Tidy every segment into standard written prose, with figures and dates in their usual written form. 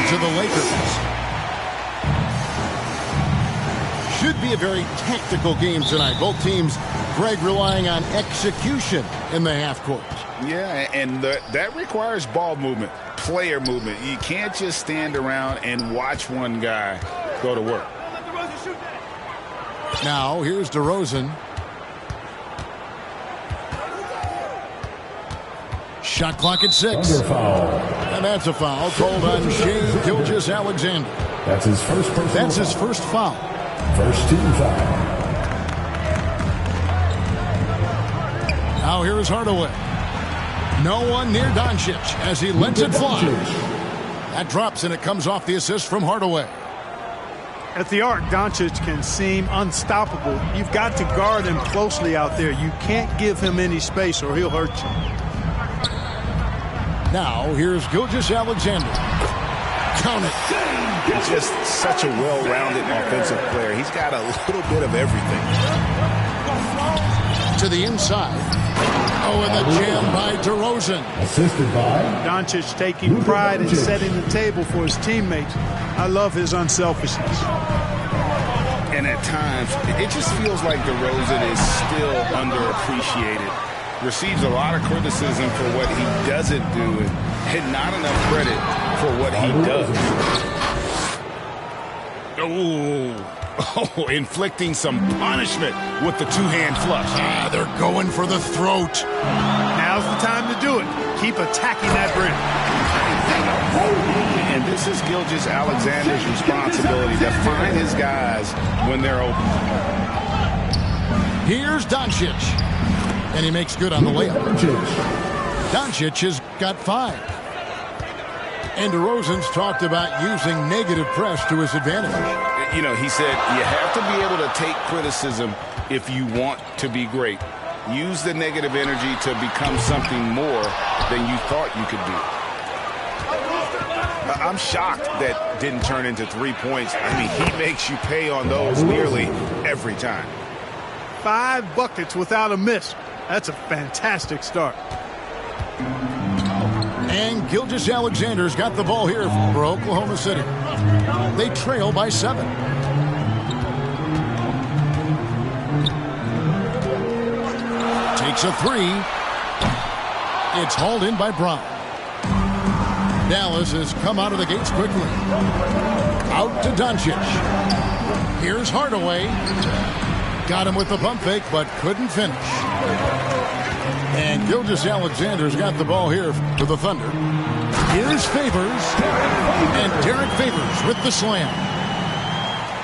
to the Lakers. Should be a very tactical game tonight. Both teams, Greg, relying on execution in the half court. Yeah, and that requires ball movement, player movement. You can't just stand around and watch one guy go to work. Now, here's DeRozan. Shot clock at 6. And that's a foul called on Shai Gilgeous-Alexander. That's his first personal That's his first foul. First team foul. Now here is Hardaway. No one near Doncic as he lets it fly. That drops and it comes off the assist from Hardaway. At the arc, Doncic can seem unstoppable. You've got to guard him closely out there. You can't give him any space or he'll hurt you. Now here's Gilgeous-Alexander. Count it. He's just such a well-rounded offensive player. He's got a little bit of everything. To the inside. Oh, and the jam by DeRozan. Assisted by Doncic taking pride in setting the table for his teammates. I love his unselfishness. And at times, it just feels like DeRozan is still underappreciated. Receives a lot of criticism for what he doesn't do and not enough credit for what he does. Oh, inflicting some punishment with the two-hand flush. They're going for the throat. Now's the time to do it. Keep attacking that brim. And this is Gilgeous-Alexander's responsibility to find his guys when they're open. Here's Doncic. And he makes good on the layup. Doncic has got 5. And DeRozan's talked about using negative press to his advantage. You know, he said you have to be able to take criticism if you want to be great. Use the negative energy to become something more than you thought you could do. I'm shocked that didn't turn into 3 points. I mean, he makes you pay on those nearly every time. 5 buckets without a miss. That's a fantastic start. And Gilgeous-Alexander's got the ball here for Oklahoma City. They trail by 7. Takes a 3. It's hauled in by Brown. Dallas has come out of the gates quickly. Out to Doncic. Here's Hardaway. Got him with the pump fake, but couldn't finish. And Gilgeous-Alexander's got the ball here for the Thunder. Here's Favors. And Derek Favors with the slam.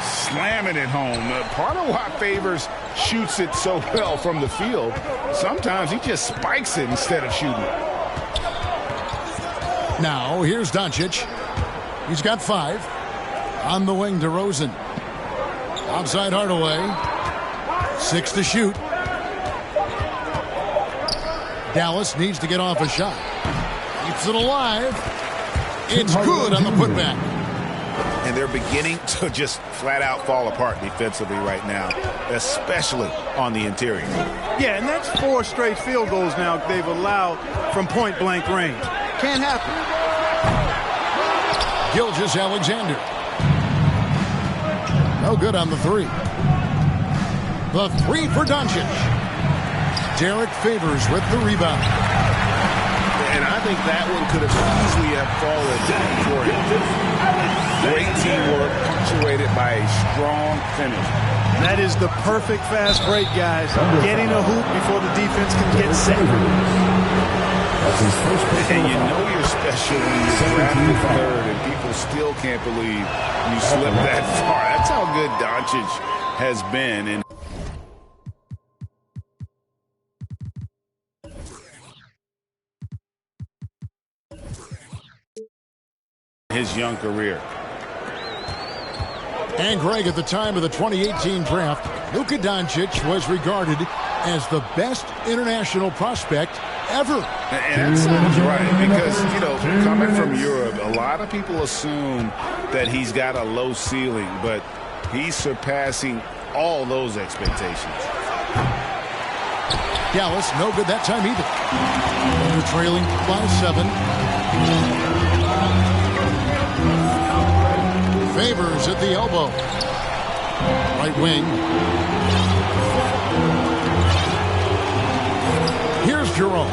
Slamming it home. Part of why Favors shoots it so well from the field, sometimes he just spikes it instead of shooting it. Now, here's Doncic. He's got 5. On the wing, DeRozan. Outside Hardaway. 6 to shoot. Dallas needs to get off a shot. Keeps it alive. It's good on the putback. And they're beginning to just flat out fall apart defensively right now, especially on the interior. Yeah, and that's 4 straight field goals now they've allowed from point-blank range. Can't happen. Gilgeous-Alexander. No good on the 3. The 3 for Doncic. Derek Favors with the rebound. And I think that one could have easily have fallen for him. Great teamwork punctuated by a strong finish. That is the perfect fast break, guys. Getting a hoop before the defense can get set. And you know you're special when you're drafted 3rd and people still can't believe you slipped that far. That's how good Doncic has been. And his young career. And Greg, at the time of the 2018 draft, Luka Doncic was regarded as the best international prospect ever. And that sounds right, because, you know, coming from Europe, a lot of people assume that he's got a low ceiling, but he's surpassing all those expectations. Dallas, no good that time either. They're trailing by 7. Favors at the elbow. Right wing. Here's Jerome.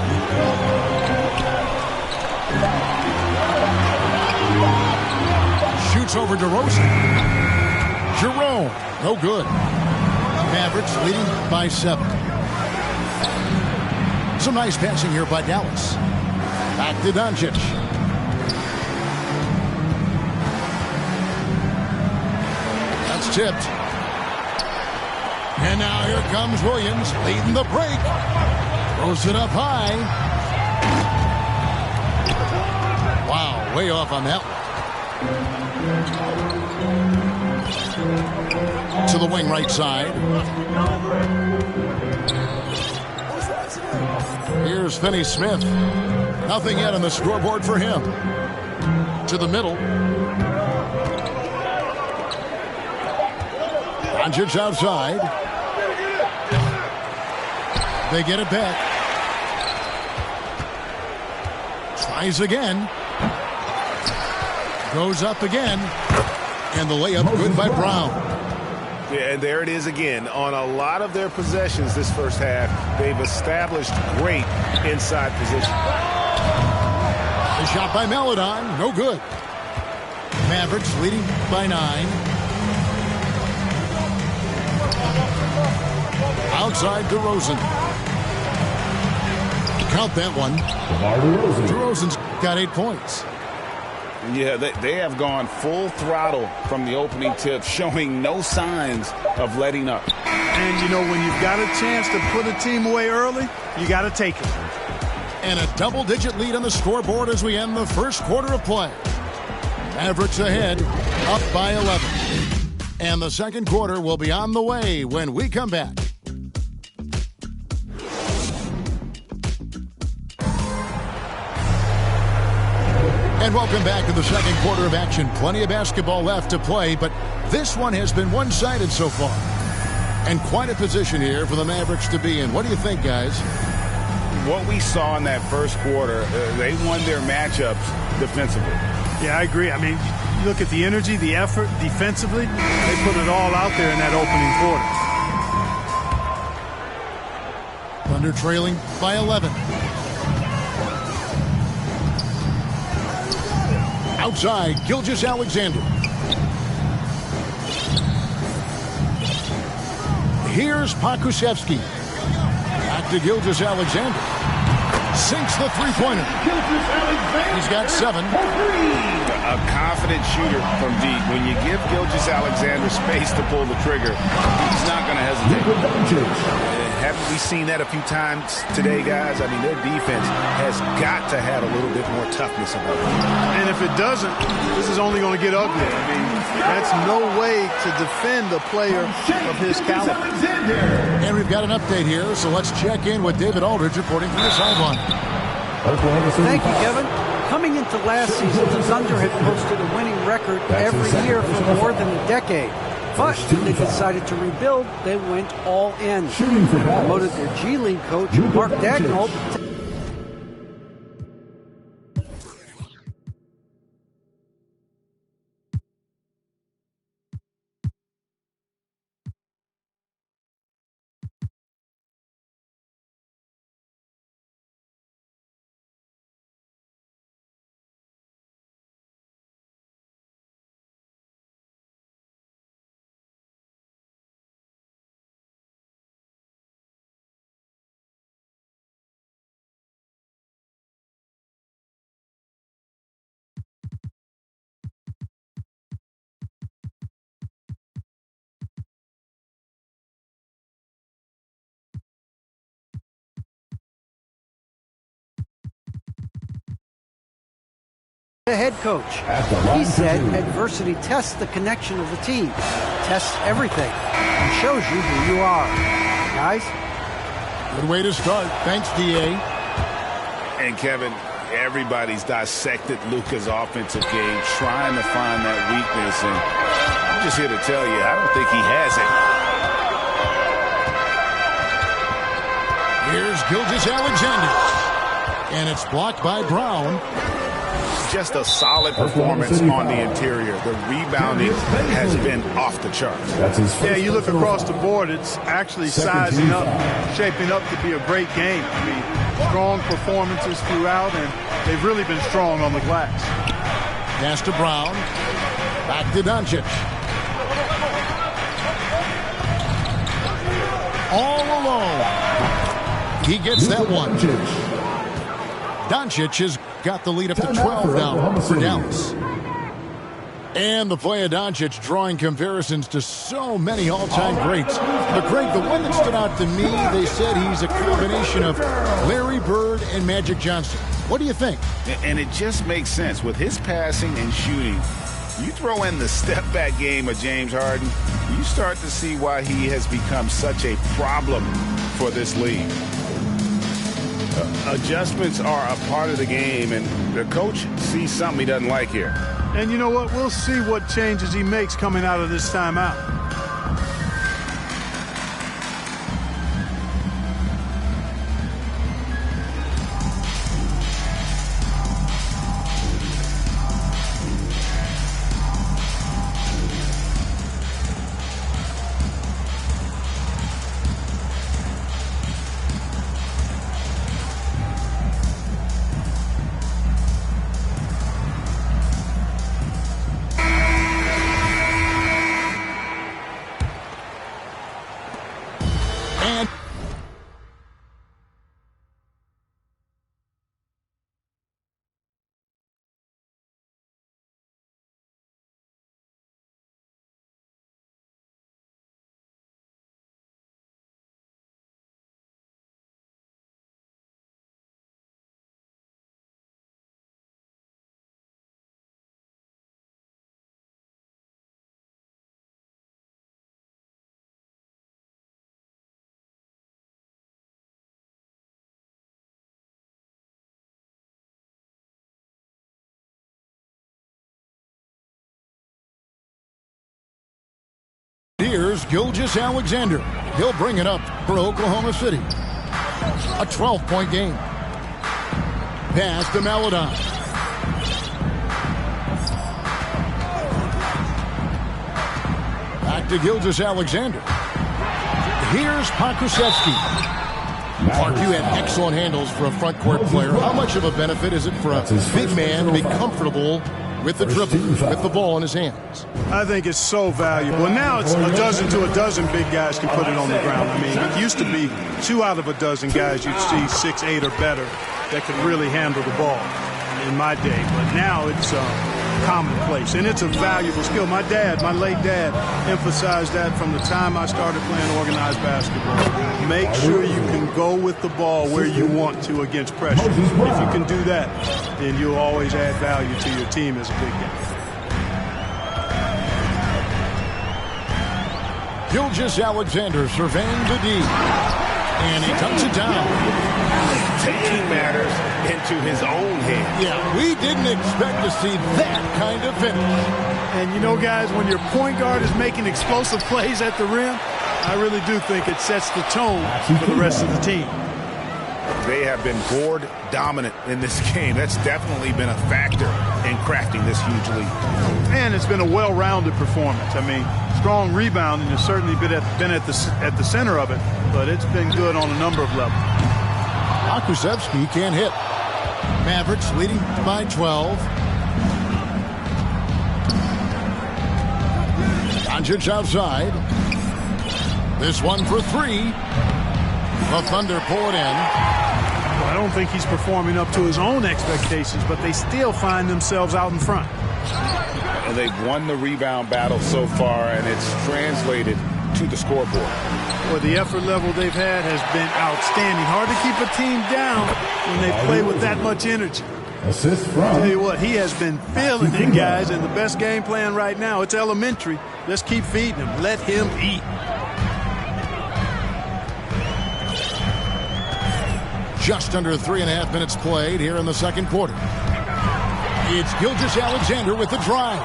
Shoots over DeRozan. Jerome, no good. Mavericks leading by 7. Some nice passing here by Dallas. Back to Doncic. That's tipped. And now here comes Williams leading the break. Throws it up high. Wow, way off on that one. To the wing right side. Here's Finney-Smith. Nothing yet on the scoreboard for him. To the middle. Doncic outside. They get it back. Tries again. Goes up again. And the layup good by Brown. Yeah, and there it is again. On a lot of their possessions this first half, they've established great inside position. A shot by Maledon. No good. Mavericks leading by 9. Outside DeRozan. Count that one. DeRozan's got 8 points. Yeah, they have gone full throttle from the opening tip, showing no signs of letting up. And, you know, when you've got a chance to put a team away early, you got to take it. And a double-digit lead on the scoreboard as we end the first quarter of play. Mavericks ahead, up by 11. And the second quarter will be on the way when we come back. And welcome back to the second quarter of action. Plenty of basketball left to play, but this one has been one-sided so far. And quite a position here for the Mavericks to be in. What do you think, guys? What we saw in that first quarter, they won their matchups defensively. Yeah, I agree. I mean, you look at the energy, the effort defensively, they put it all out there in that opening quarter. Thunder trailing by 11. Outside, Gilgeous-Alexander. Here's Pokusevski. Back to Gilgeous-Alexander. Sinks the three-pointer. He's got 7. A confident shooter from deep. When you give Gilgeous-Alexander space to pull the trigger, he's not going to hesitate. Haven't we seen that a few times today, guys? I mean, their defense has got to have a little bit more toughness about it. And if it doesn't, this is only going to get ugly. I mean, that's no way to defend a player of his caliber. And we've got an update here, so let's check in with David Aldridge reporting from the sideline. Thank you, Kevin. Coming into last season, the Thunder had posted a winning record every year for more than a decade. But when they decided to rebuild, they went all in. Promoted their G League coach, Mark Daigneault. The head coach. He said adversity tests the connection of the team, tests everything, and shows you who you are. Guys? Good way to start. Thanks, D.A. And Kevin, everybody's dissected Luka's offensive game, trying to find that weakness. And I'm just here to tell you, I don't think he has it. Here's Gilgeous-Alexander. And it's blocked by Brown. just a solid performance on the interior. The rebounding has been off the charts. Yeah, you look across the board, it's actually sizing up, shaping up to be a great game. I mean, strong performances throughout, and they've really been strong on the glass. Pass to Brown. Back to Doncic. All alone. He gets that one. Doncic has got the lead up to 12 now for Dallas. And the play of Doncic drawing comparisons to so many all-time greats. But Greg, the one that stood out to me, they said he's a combination of Larry Bird and Magic Johnson. What do you think? And it just makes sense. With his passing and shooting, you throw in the step-back game of James Harden, you start to see why he has become such a problem for this league. Adjustments are a part of the game, and the coach sees something he doesn't like here. And you know what? We'll see what changes he makes coming out of this timeout. Here's Gilgeous-Alexander. He'll bring it up for Oklahoma City. A 12-point game. Pass to Maladon. Back to Gilgeous-Alexander. Here's Pokusevski. Mark, you had excellent handles for a front court player. How much of a benefit is it for a big man to be comfortable with the dribble, with the ball in his hands? I think it's so valuable. And now it's a dozen to a dozen big guys can put it on the ground. I mean, it used to be 2 out of a dozen guys you'd see 6'8" or better that could really handle the ball in my day. But now it's commonplace, and it's a valuable skill. My dad, my late dad, emphasized that from the time I started playing organized basketball. Make sure you can go with the ball where you want to against pressure. If you can do that, then you'll always add value to your team as a big guy. Gilgeous-Alexander surveying the D. And he tucks it down. Taking matters into his own hands. Yeah, we didn't expect to see that kind of finish. And you know, guys, when your point guard is making explosive plays at the rim, I really do think it sets the tone for the rest of the team. They have been board dominant in this game. That's definitely been a factor in crafting this huge lead. And it's been a well-rounded performance. I mean, strong rebounding has certainly been at the center of it, but it's been good on a number of levels. Pokusevski can't hit. Mavericks leading by 12. Doncic outside. This one for 3. The Thunder pull it in. Well, I don't think he's performing up to his own expectations, but they still find themselves out in front. And they've won the rebound battle so far, and it's translated to the scoreboard. Well, the effort level they've had has been outstanding. Hard to keep a team down when they play with that much energy. Assist from. I'll tell you what, he has been feeling it, guys, and the best game plan right now, it's elementary. Let's keep feeding him. Let him eat. Just under 3.5 minutes played here in the second quarter. It's Gilgeous-Alexander with the drive.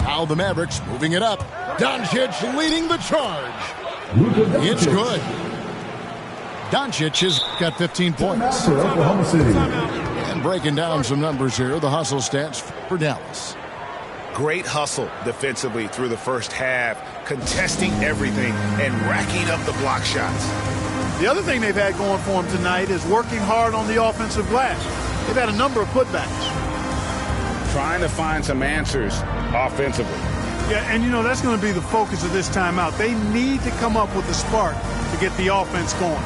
Now the Mavericks moving it up. Doncic leading the charge. It's good. Doncic has got 15 points. For Oklahoma City. And breaking down some numbers here, the hustle stats for Dallas. Great hustle defensively through the first half, contesting everything and racking up the block shots. The other thing they've had going for them tonight is working hard on the offensive glass. They've had a number of putbacks. Trying to find some answers offensively. Yeah, and you know, that's going to be the focus of this timeout. They need to come up with a spark to get the offense going.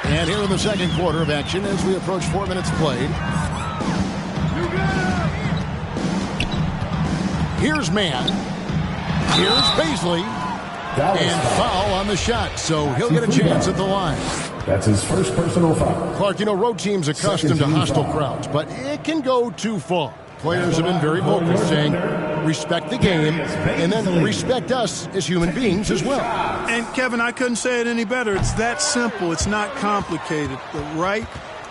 And here in the second quarter of action as we approach 4 minutes played. Here's man. Here's Baisley. And foul on the shot, so he'll get a chance at the line. That's his first personal foul. Clark, you know, road teams accustomed to hostile crowds, but it can go too far. Players have been very vocal, saying respect the game and then respect us as human beings as well. And, Kevin, I couldn't say it any better. It's that simple. It's not complicated. The right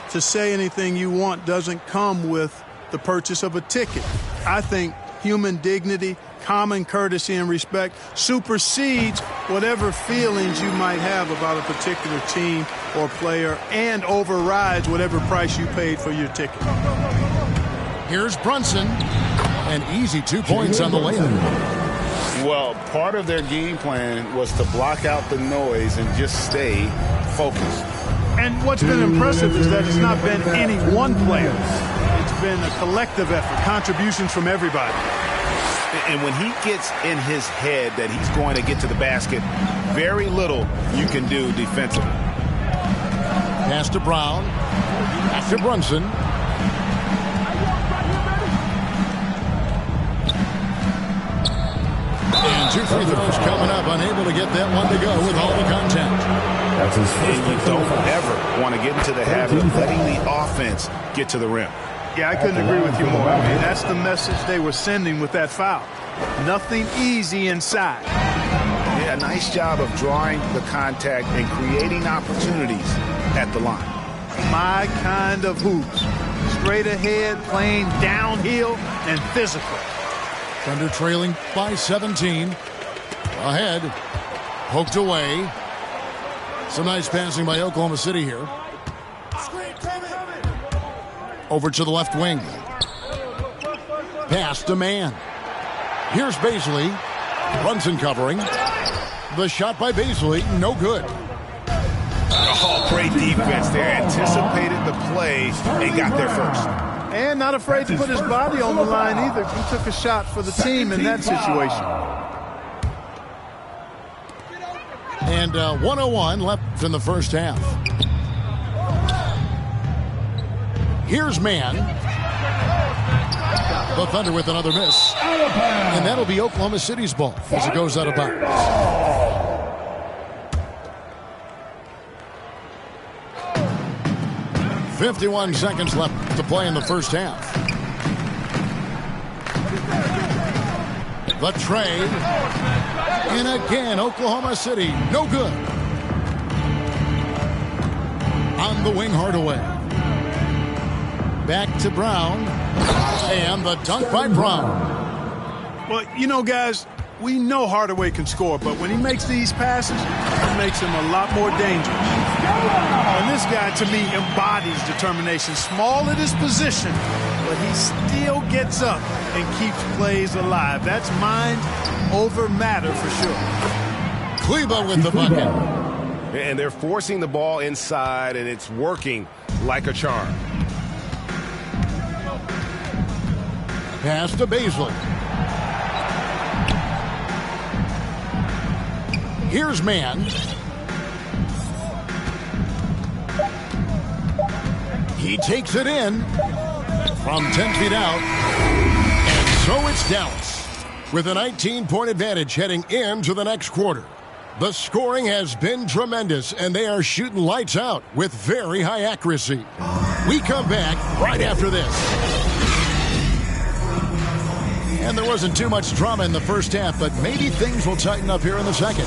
to say anything you want doesn't come with the purchase of a ticket. I think human dignity, common courtesy, and respect supersedes whatever feelings you might have about a particular team or player and overrides whatever price you paid for your ticket. Here's Brunson. An easy 2 points on the layup. Well, part of their game plan was to block out the noise and just stay focused. And what's been impressive is that it's not been any one player. It's been a collective effort, contributions from everybody. And when he gets in his head that he's going to get to the basket, very little you can do defensively. Pass to Brown. Back to Brunson. And 2 free throws coming up, unable to get that one to go with all the contact. That's his first. And you don't ever want to get into the habit of letting the offense get to the rim. Yeah, I couldn't agree with you more. I mean, that's the message they were sending with that foul. Nothing easy inside. Yeah, nice job of drawing the contact and creating opportunities at the line. My kind of hoops. Straight ahead, playing downhill, and physical. Thunder trailing by 17. Ahead. Poked away. Some nice passing by Oklahoma City here. Over to the left wing. Pass to man. Here's Baisley. Brunson covering. The shot by Baisley, no good. Oh, great defense there. Anticipated the play and got there first. And not afraid to put his body on the line either. He took a shot for the team in that situation. And 1:01 left in the first half. Here's man. The Thunder with another miss. And that'll be Oklahoma City's ball as it goes out of bounds. 51 seconds left to play in the first half. The trade. And again, Oklahoma City, no good. On the wing, Hardaway. Back to Brown. And the dunk by Brown. Well, you know, guys, we know Hardaway can score, but when he makes these passes, it makes him a lot more dangerous. And this guy, to me, embodies determination. Small at his position, but he still gets up and keeps plays alive. That's mind over matter for sure. Kleba with the bucket. And they're forcing the ball inside, and it's working like a charm. Pass to Baisley. Here's man. He takes it in from 10 feet out. And so it's Dallas with a 19-point advantage heading into the next quarter. The scoring has been tremendous, and they are shooting lights out with very high accuracy. We come back right after this. And there wasn't too much drama in the first half, but maybe things will tighten up here in the second.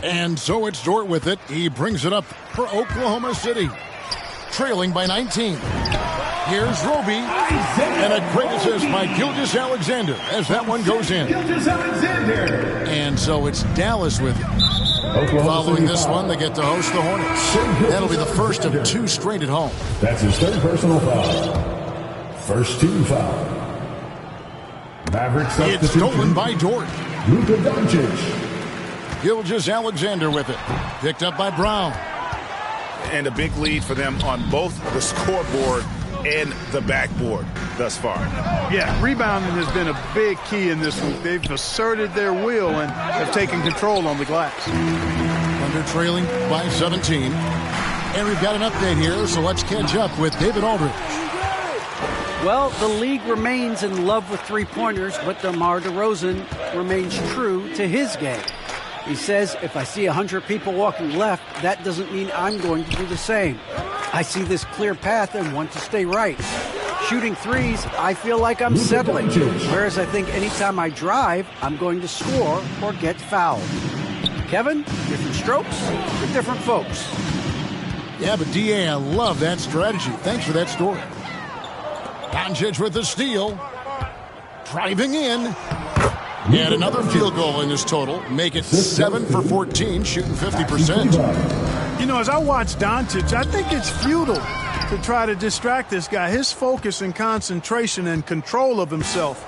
And so it's Dort with it. He brings it up for Oklahoma City, trailing by 19. Here's Roby, and a great assist by Gilgeous-Alexander as that one goes in. And so it's Dallas with it. Following this one, they get to host the Hornets. That'll be the first of 2 straight at home. That's his 3rd personal foul. First team foul. Mavericks substitution. It's stolen by Dort. Luka Doncic. Gilgeous-Alexander with it. Picked up by Brown. And a big lead for them on both the scoreboard and the backboard thus far. Yeah, rebounding has been a big key in this week. They've asserted their will and have taken control on the glass. Thunder trailing by 17. And we've got an update here, so let's catch up with David Aldridge. Well, the league remains in love with three-pointers, but DeMar DeRozan remains true to his game. He says, if I see 100 people walking left, that doesn't mean I'm going to do the same. I see this clear path and want to stay right. Shooting threes, I feel like I'm settling, whereas I think anytime I drive, I'm going to score or get fouled. Kevin, different strokes for different folks. Yeah, but D.A., I love that strategy. Thanks for that story. Doncic with the steal. Driving in. And another field goal in his total. Make it 7 for 14, shooting 50%. You know, as I watch Doncic, I think it's futile to try to distract this guy. His focus and concentration and control of himself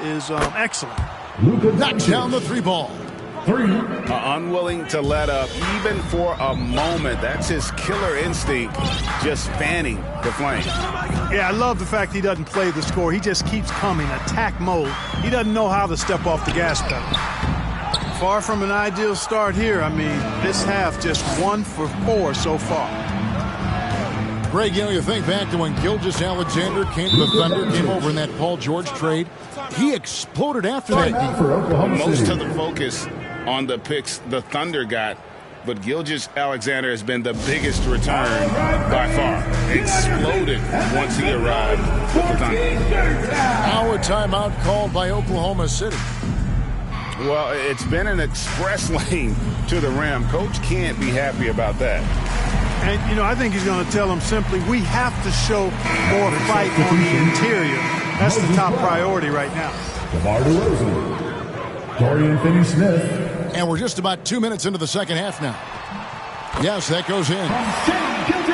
is excellent. Knocks down the 3 ball. Unwilling to let up even for a moment. That's his killer instinct, just fanning the flame. Yeah, I love the fact he doesn't play the score. He just keeps coming, attack mode. He doesn't know how to step off the gas pedal. Far from an ideal start here. I mean, this half just 1 for 4 so far. Greg, you know, you think back to when Gilgeous-Alexander came to the Thunder, came over in that Paul George trade. He exploded after that game. Most of the focus on the picks the Thunder got, but Gilgeous-Alexander has been the biggest return by far. Exploded once he arrived with the Thunder. Now a timeout called by Oklahoma City. Well, it's been an express lane to the rim. Coach can't be happy about that. And, you know, I think he's going to tell them simply, we have to show more fight on the interior. That's the top priority right now. DeMar DeRozan. Dorian Finney-Smith. And we're just about 2 minutes into the second half now. Yes, that goes in.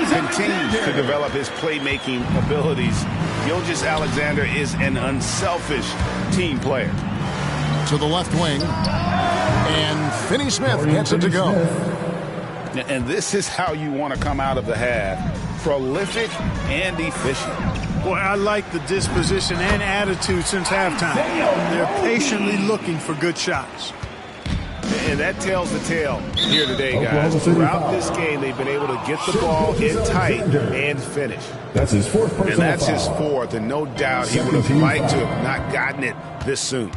Continues to develop his playmaking abilities. Gilgeous-Alexander is an unselfish team player. To the left wing. And Finney-Smith gets it to go. And this is how you want to come out of the half. Prolific and efficient. Boy, I like the disposition and attitude since halftime. They're patiently looking for good shots. And that tells the tale here today, guys. Throughout this game, they've been able to get the ball in tight and finish. That's his 4th personal foul. And that's his 4th, and no doubt he would have liked to have not gotten it this soon.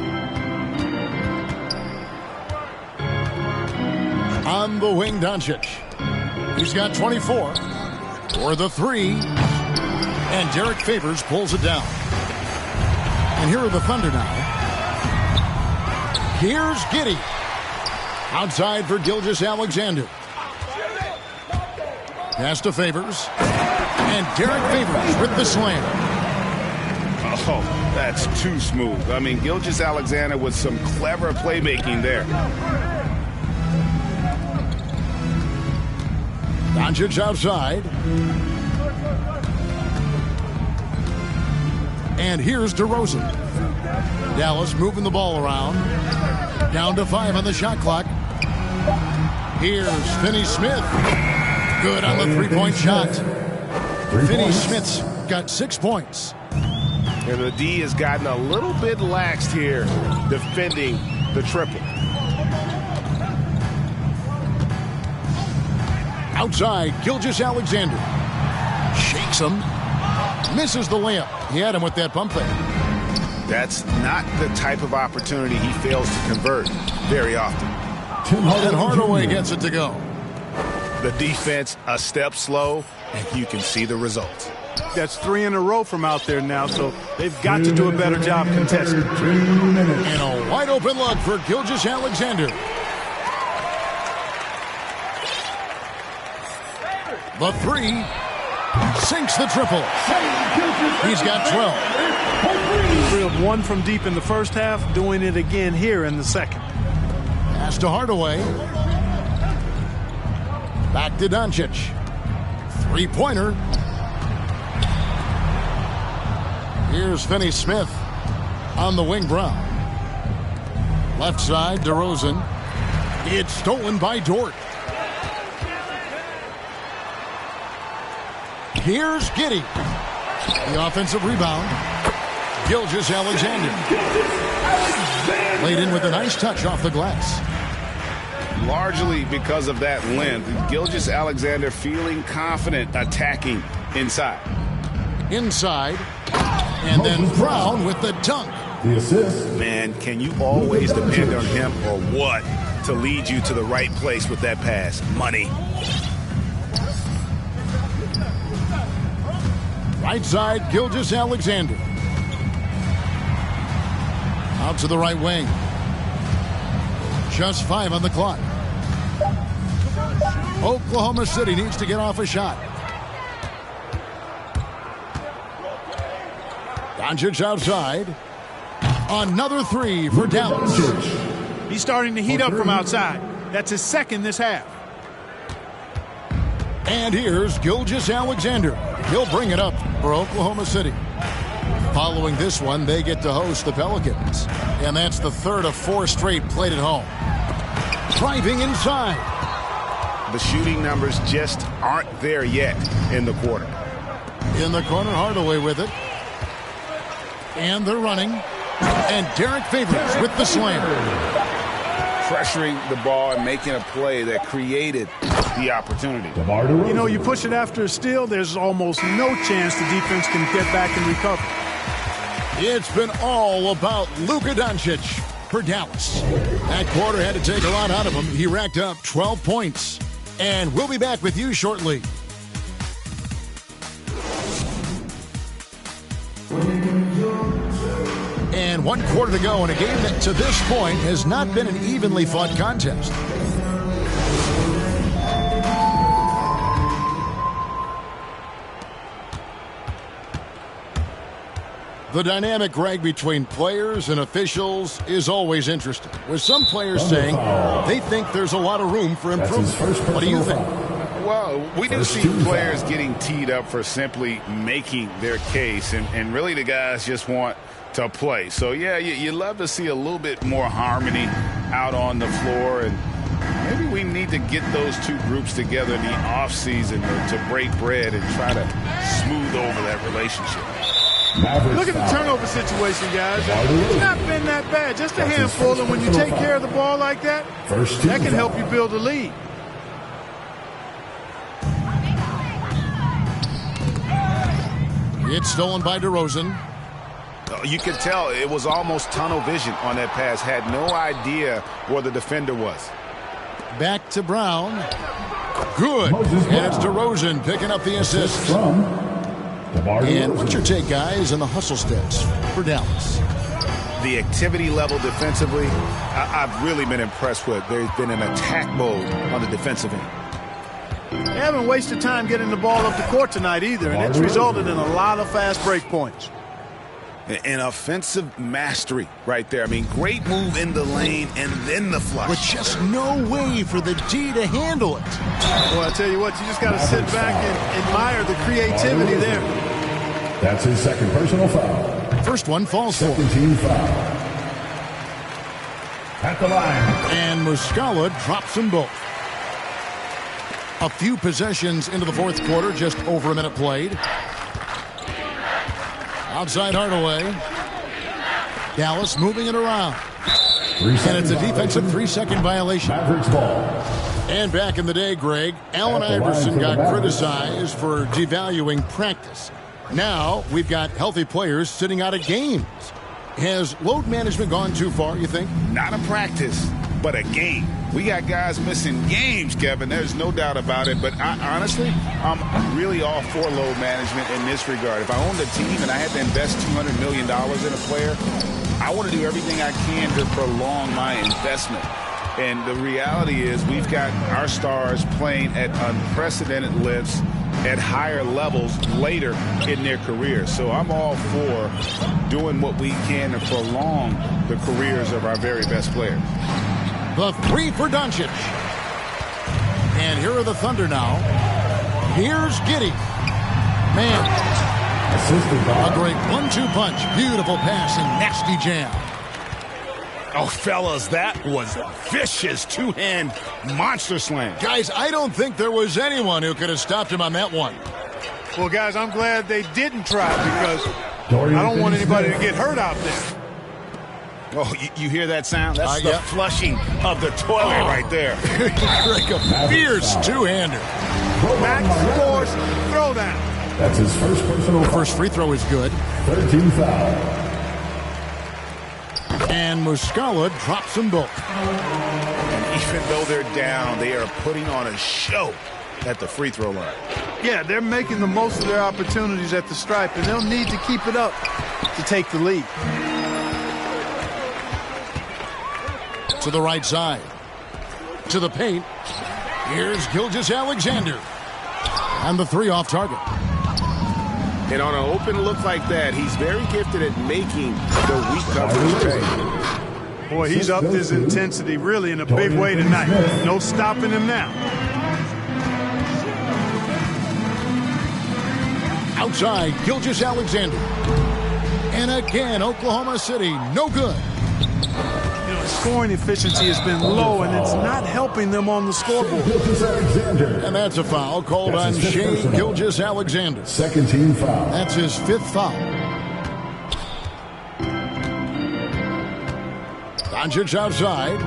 On the wing, Doncic. He's got 24 for the 3. And Derek Favors pulls it down. And here are the Thunder now. Here's Giddey. Outside for Gilgeous-Alexander. Pass to Favors. And Derek Favors with the slam. Oh, that's too smooth. I mean, Gilgeous-Alexander with some clever playmaking there. Doncic outside. And here's DeRozan. Dallas moving the ball around. Down to 5 on the shot clock. Here's Finney-Smith. Good on the 3-point shot. Finney-Smith's got 6 points. And the D has gotten a little bit laxed here defending the triple. Outside, Gilgeous-Alexander. Shakes him. Misses the layup. He had him with that pump fake. That's not the type of opportunity he fails to convert very often. And Hardaway gets it to go. The defense a step slow, and you can see the result. That's 3 in a row from out there now, so they've got to do a better job contesting. 3 minutes. And a wide open look for Gilgeous-Alexander. The three sinks the triple. He's got 12. Drilled one from deep in the first half, doing it again here in the second. Pass to Hardaway. Back to Doncic. Three-pointer. Here's Finney-Smith on the wing. Brown. Left side, DeRozan. It's stolen by Dort. Here's Giddey. The offensive rebound. Gilgeous-Alexander. Laid in with a nice touch off the glass. Largely because of that length, Gilgeous-Alexander feeling confident attacking inside. Inside. And then Brown with the dunk. The assist. Man, can you always depend on him or what to lead you to the right place with that pass? Money. Right side, Gilgeous-Alexander. Out to the right wing. Just 5 on the clock. Oklahoma City needs to get off a shot. Doncic outside. Another three for Dallas. He's starting to heat up from outside. That's his second this half. And here's Gilgeous-Alexander. He'll bring it up for Oklahoma City. Following this one, they get to host the Pelicans. And that's the third of 4 straight played at home. Driving inside. The shooting numbers just aren't there yet in the quarter. In the corner, Hardaway with it. And they're running. And Derek Favors with the slam. Pressuring the ball and making a play that created the opportunity. You know, you push it after a steal, there's almost no chance the defense can get back and recover. It's been all about Luka Doncic for Dallas. That quarter had to take a lot out of him. He racked up 12 points. And we'll be back with you shortly. And 1 quarter to go in a game that to this point has not been an evenly fought contest. The dynamic, Greg, between players and officials is always interesting, with some players saying they think there's a lot of room for improvement. What do you think? Well, we do see players getting teed up for simply making their case, and really the guys just want to play. So, yeah, you love to see a little bit more harmony out on the floor, and maybe we need to get those two groups together in the offseason to break bread and try to smooth over that relationship. Look at the turnover situation, guys. It's not been that bad, just a handful, and when you take care of the ball like that, that can help you build a lead. It's stolen by DeRozan. You could tell it was almost tunnel vision on that pass. Had no idea where the defender was. Back to Brown. Good. And it's DeRozan picking up the assist. And what's your take, guys, on the hustle steps for Dallas? The activity level defensively, I've really been impressed with. There's been an attack mode on the defensive end. They haven't wasted time getting the ball up the court tonight either, and it's resulted in a lot of fast break points. An offensive mastery right there. I mean, great move in the lane and then the flush. With just no way for the D to handle it. Well, I tell you what, you just got to sit back and admire the creativity there. That's his second personal foul. First one falls for. Second team foul. At the line. And Muscala drops them both. A few possessions into the fourth quarter, just over a minute played. Outside Hardaway. Dallas moving it around. And it's a defensive 3-second violation. Mavericks ball. And back in the day, Greg, Allen Iverson got criticized for devaluing practice. Now we've got healthy players sitting out of games. Has load management gone too far, you think? Not a practice, but a game. We got guys missing games, Kevin. There's no doubt about it. But honestly, I'm really all for load management in this regard. If I owned a team and I had to invest $200 million in a player, I want to do everything I can to prolong my investment. And the reality is we've got our stars playing at unprecedented lifts at higher levels later in their careers. So I'm all for doing what we can to prolong the careers of our very best players. The three for Doncic. And here are the Thunder now. Here's Giddey. Man, a great 1-2 punch. Beautiful pass and nasty jam. Oh, fellas, that was a vicious two-hand monster slam. Guys, I don't think there was anyone who could have stopped him on that one. Well, guys, I'm glad they didn't try because I don't want anybody to get hurt out there. Oh, you hear that sound? That's the flushing of the toilet right there. Like a fierce two-hander. Max scores throwdown. That's his first personal foul. First free throw is good. 13 foul. And Muscala drops them both. And even though they're down, they are putting on a show at the free throw line. Yeah, they're making the most of their opportunities at the stripe, and they'll need to keep it up to take the lead. To the right side. To the paint. Here's Gilgeous-Alexander. And the three off target. And on an open look like that, he's very gifted at making the weak coverage pay. Boy, he's upped his intensity really in a big way tonight. No stopping him now. Outside, Gilgeous-Alexander. And again, Oklahoma City, no good. You know, scoring efficiency has been low, and it's not helping them on the scoreboard. And that's a foul called on Shai Gilgeous-Alexander. Second team foul. That's his fifth foul. Doncic outside.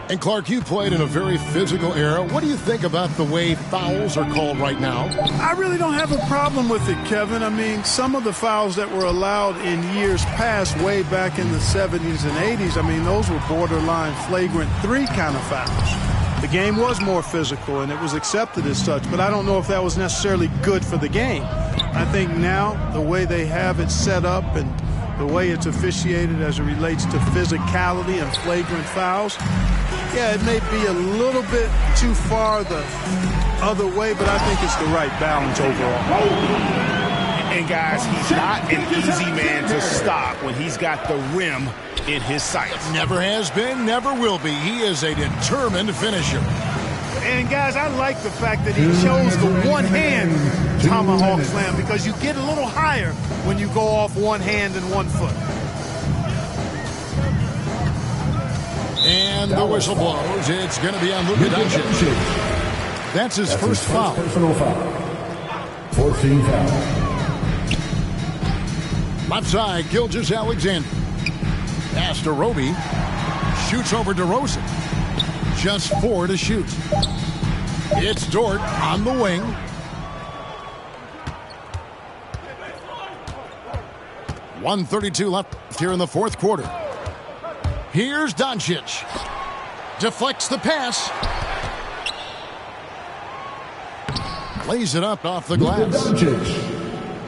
And Clark, you played in a very physical era. What do you think about the way fouls are called right now? I really don't have a problem with it, Kevin. I mean, some of the fouls that were allowed in years past, way back in the 70s and 80s, I mean, those were borderline flagrant 3 kind of fouls. The game was more physical, and it was accepted as such, but I don't know if that was necessarily good for the game. I think now the way they have it set up and the way it's officiated as it relates to physicality and flagrant fouls, yeah, it may be a little bit too far the other way, but I think it's the right balance overall. And guys, he's not an easy man to stop when he's got the rim in his sights. Never has been, never will be. He is a determined finisher. And guys, I like the fact that he chose the one-hand tomahawk slam because you get a little higher when you go off one hand and 1 foot. And the whistle blows. It's going to be on Luka Doncic. That's his first foul. Personal foul. 14 foul. Left side, Gilgeous-Alexander. Pass to Roby. Shoots over DeRozan. Just 4 to shoot. It's Dort on the wing. .132 left here in the fourth quarter. Here's Doncic. Deflects the pass. Lays it up off the glass.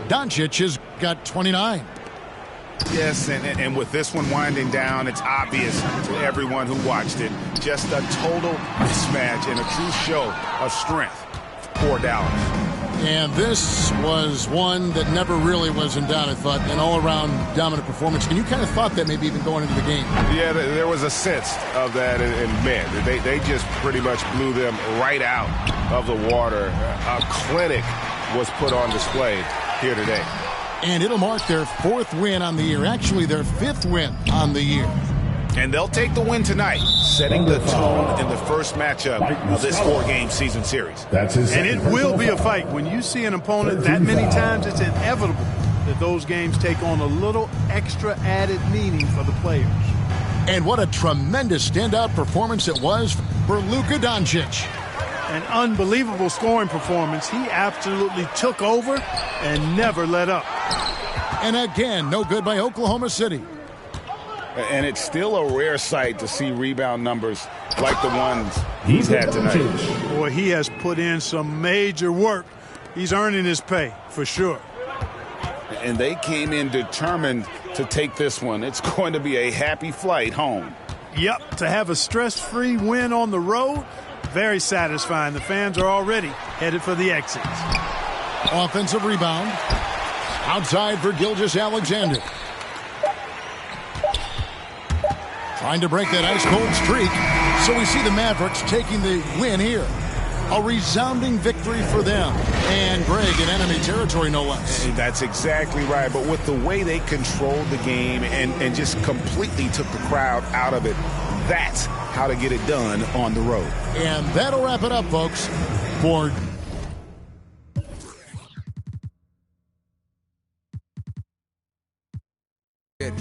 Doncic has got 29. Yes, and with this one winding down, it's obvious to everyone who watched it. Just a total mismatch and a true show of strength for Dallas. And this was one that never really was in doubt, I thought, an all-around dominant performance. And you kind of thought that maybe even going into the game. Yeah, there was a sense of that, and man, they just pretty much blew them right out of the water. A clinic was put on display here today. And it'll mark their 4th win on the year. Actually, their 5th win on the year. And they'll take the win tonight, setting the tone in the first matchup of this 4-game season series. And it will be a fight. When you see an opponent that many times, it's inevitable that those games take on a little extra added meaning for the players. And what a tremendous standout performance it was for Luka Doncic. An unbelievable scoring performance. He absolutely took over and never let up. And again, no good by Oklahoma City. And it's still a rare sight to see rebound numbers like the ones he's had tonight. Boy, he has put in some major work. He's earning his pay, for sure. And they came in determined to take this one. It's going to be a happy flight home. Yep, to have a stress-free win on the road, very satisfying. The fans are already headed for the exits. Offensive rebound. Outside for Gilgeous-Alexander. Trying to break that ice-cold streak. So we see the Mavericks taking the win here. A resounding victory for them. And Greg in enemy territory, no less. That's exactly right. But with the way they controlled the game and just completely took the crowd out of it, that's how to get it done on the road. And that'll wrap it up, folks, for... Good.